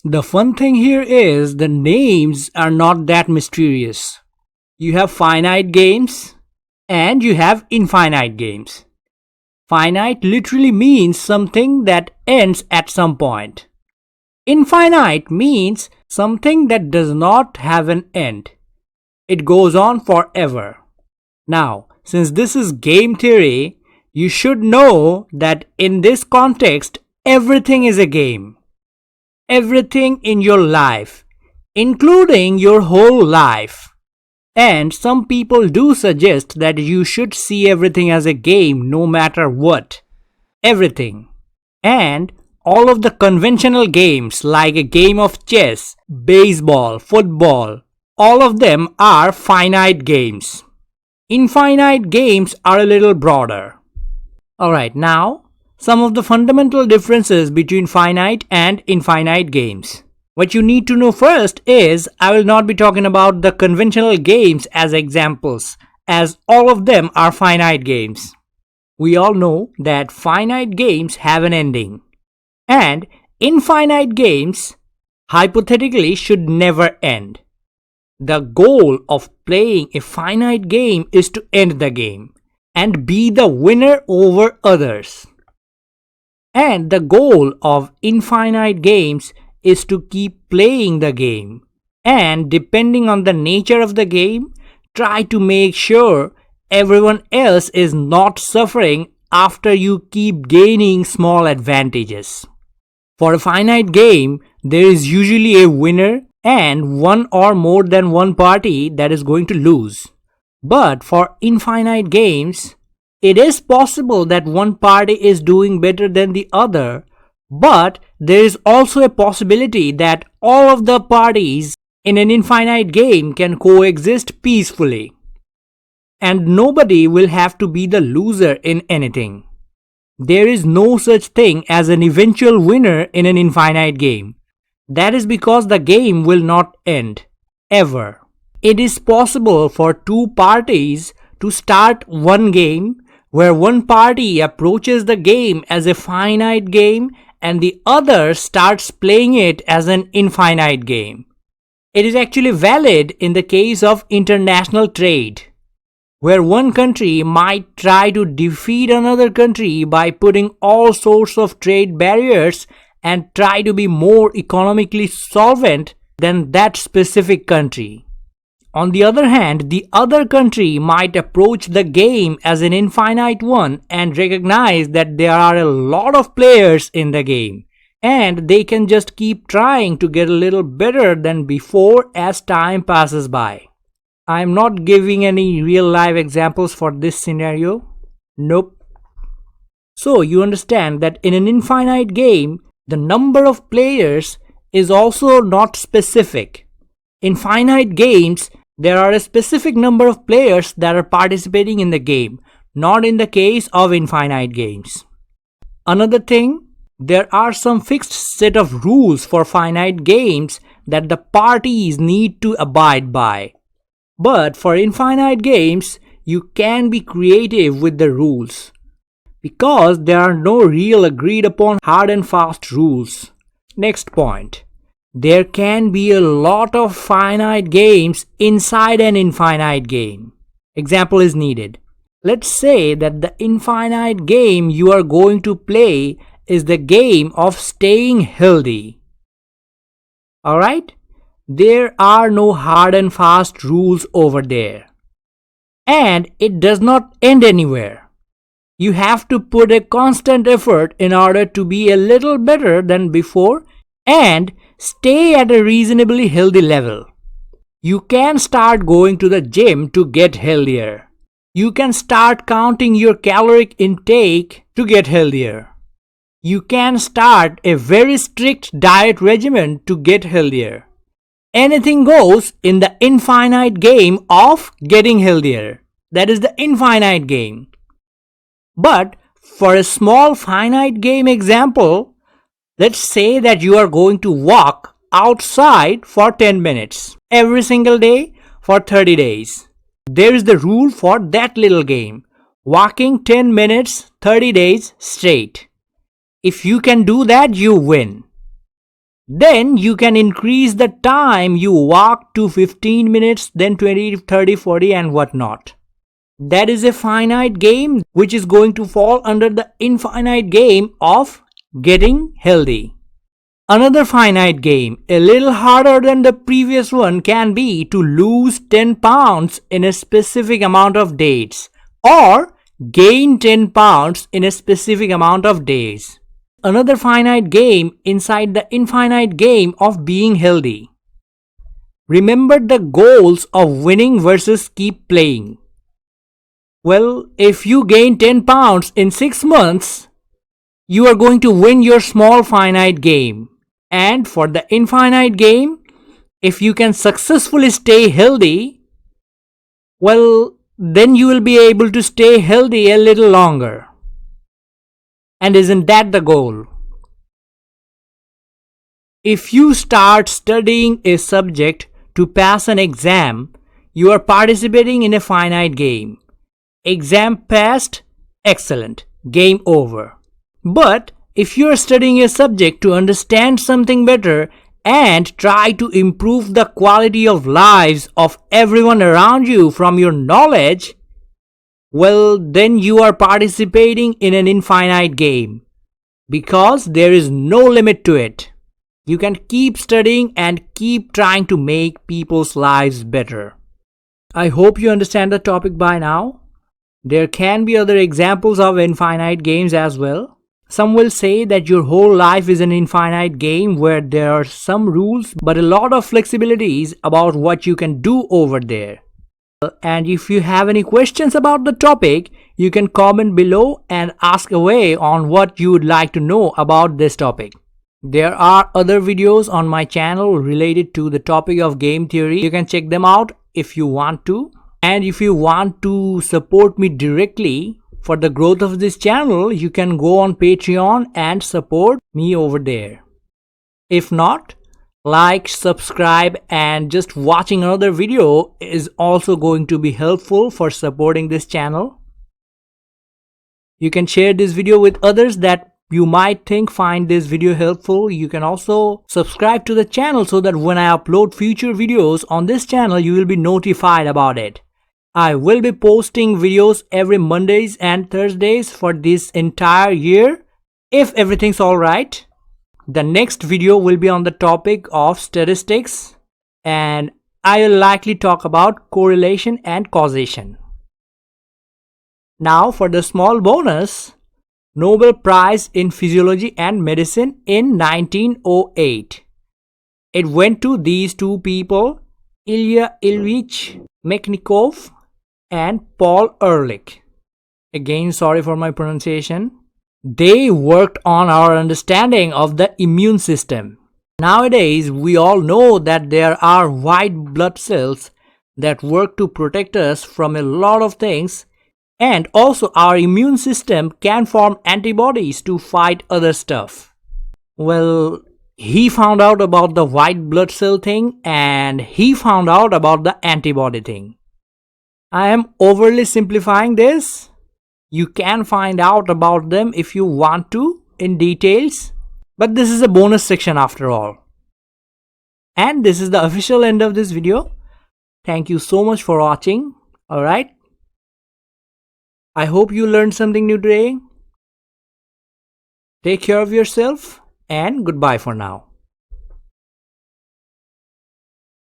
The fun thing here is the names are not that mysterious. You have finite games and you have infinite games. Finite literally means something that ends at some point. Infinite means something that does not have an end. It goes on forever. Now, since this is game theory, you should know that in this context, everything is a game. Everything in your life, including your whole life. And some people do suggest that you should see everything as a game no matter what. Everything. And all of the conventional games like a game of chess, baseball, football, all of them are finite games. Infinite games are a little broader. Alright, now some of the fundamental differences between finite and infinite games. What you need to know first is I will not be talking about the conventional games as examples, as all of them are finite games. We all know that finite games have an ending, and infinite games hypothetically should never end. The goal of playing a finite game is to end the game and be the winner over others. And the goal of infinite games is to keep playing the game and, depending on the nature of the game, try to make sure everyone else is not suffering after you keep gaining small advantages. For a finite game, there is usually a winner and one or more than one party that is going to lose. But for infinite games, it is possible that one party is doing better than the other, but there is also a possibility that all of the parties in an infinite game can coexist peacefully. And nobody will have to be the loser in anything. There is no such thing as an eventual winner in an infinite game. That is because the game will not end, ever. It is possible for two parties to start one game where one party approaches the game as a finite game and the other starts playing it as an infinite game. It is actually valid in the case of international trade, where one country might try to defeat another country by putting all sorts of trade barriers and try to be more economically solvent than that specific country. On the other hand, the other country might approach the game as an infinite one and recognize that there are a lot of players in the game, and they can just keep trying to get a little better than before as time passes by. I am not giving any real life examples for this scenario. Nope. So you understand that in an infinite game, the number of players is also not specific. In finite games, there are a specific number of players that are participating in the game, not in the case of infinite games. Another thing, there are some fixed set of rules for finite games that the parties need to abide by. But for infinite games, you can be creative with the rules, because there are no real agreed upon hard and fast rules. Next point. There can be a lot of finite games inside an infinite game. Example is needed. Let's say that the infinite game you are going to play is the game of staying healthy. Alright? There are no hard and fast rules over there. And it does not end anywhere. You have to put a constant effort in order to be a little better than before and stay at a reasonably healthy level. You can start going to the gym to get healthier. You can start counting your caloric intake to get healthier. You can start a very strict diet regimen to get healthier. Anything goes in the infinite game of getting healthier. That is the infinite game. But for a small finite game example, let's say that you are going to walk outside for 10 minutes every single day for 30 days. There is the rule for that little game. Walking 10 minutes, 30 days straight. If you can do that, you win. Then you can increase the time you walk to 15 minutes, then 20, 30, 40 and whatnot. That is a finite game which is going to fall under the infinite game of getting healthy. Another finite game, a little harder than the previous one, can be to lose 10 pounds in a specific amount of days or gain 10 pounds in a specific amount of days. Another finite game inside the infinite game of being healthy. Remember the goals of winning versus keep playing. Well, if you gain 10 pounds in 6 months, you are going to win your small finite game. And for the infinite game, if you can successfully stay healthy, well, then you will be able to stay healthy a little longer. And isn't that the goal? If you start studying a subject to pass an exam, you are participating in a finite game. Exam passed, excellent, game over. But if you are studying a subject to understand something better and try to improve the quality of lives of everyone around you from your knowledge, well, then you are participating in an infinite game because there is no limit to it. You can keep studying and keep trying to make people's lives better. I hope you understand the topic by now. There can be other examples of infinite games as well. Some will say that your whole life is an infinite game where there are some rules but a lot of flexibilities about what you can do over there. And if you have any questions about the topic, you can comment below and ask away on what you would like to know about this topic. There are other videos on my channel related to the topic of game theory. You can check them out if you want to. And if you want to support me directly for the growth of this channel, you can go on Patreon and support me over there. If not, like, subscribe, and just watching another video is also going to be helpful for supporting this channel. You can share this video with others that you might think find this video helpful. You can also subscribe to the channel so that when I upload future videos on this channel, you will be notified about it. I will be posting videos every Mondays and Thursdays for this entire year, if everything's alright. The next video will be on the topic of statistics, and I will likely talk about correlation and causation. Now for the small bonus, Nobel Prize in Physiology and Medicine in 1908. It went to these two people, Ilya Ilyich Mechnikov and Paul Ehrlich. Again, sorry for my pronunciation. They worked on our understanding of the immune system. Nowadays, we all know that there are white blood cells that work to protect us from a lot of things, and also our immune system can form antibodies to fight other stuff. Well, he found out about the white blood cell thing and he found out about the antibody thing. I am overly simplifying this. You can find out about them if you want to in details, but this is a bonus section after all. And this is the official end of this video. Thank you so much for watching. Alright. I hope you learned something new today. Take care of yourself and goodbye for now.